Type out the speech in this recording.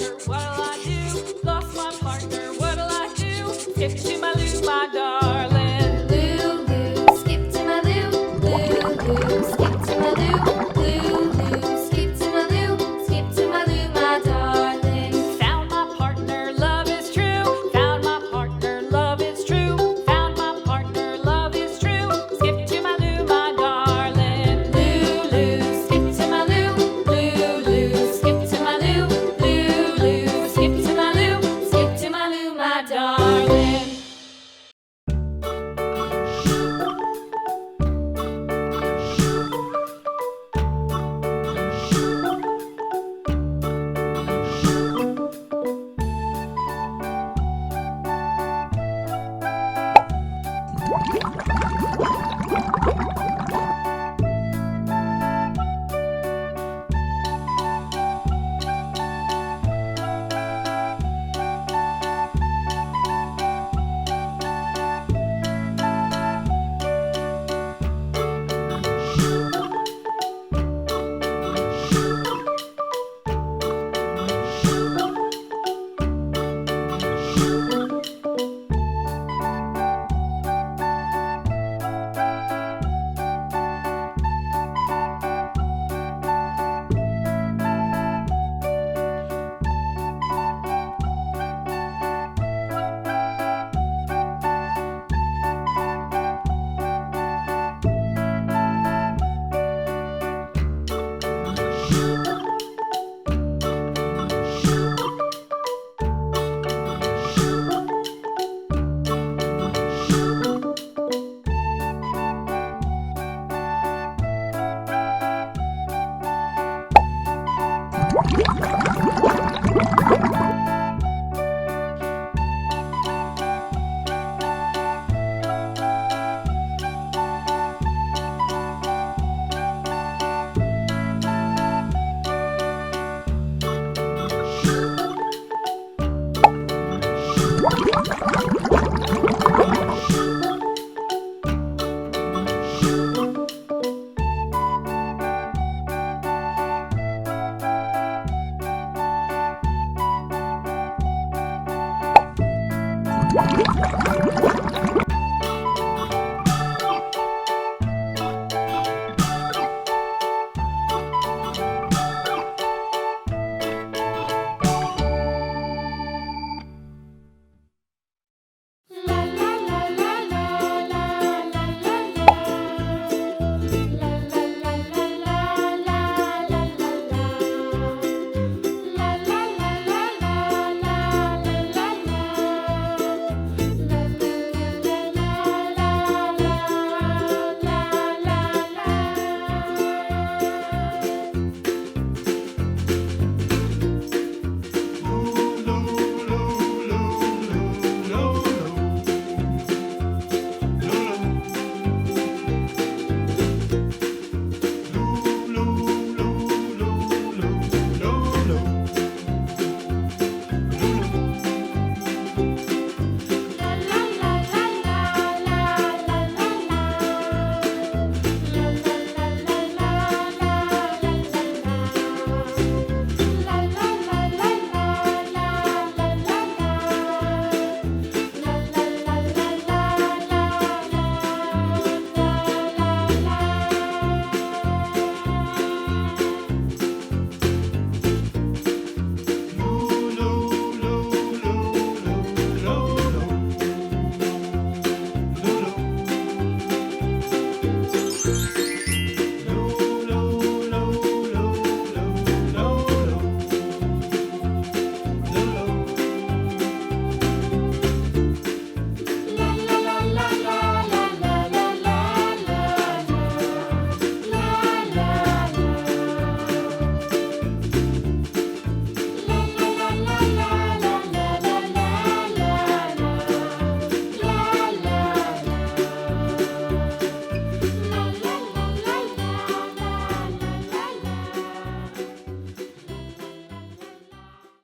partner, what'll I do? Lost my partner, what'll I do? Skip to my Lou, my darling. Lulu, skip to my Lou. Lulu, skip to my Lou. Lulu, skip to my Lou. Skip to my Lou, my darling. Found my partner, love is true. Found my partner, love is true. Found my partner, love is true. Skip to my Lou, my darling. Lulu, skip to my Lou. Lulu, skip to my Lou. Lulu, skip to my Lou. Skip to my Lou, my darling.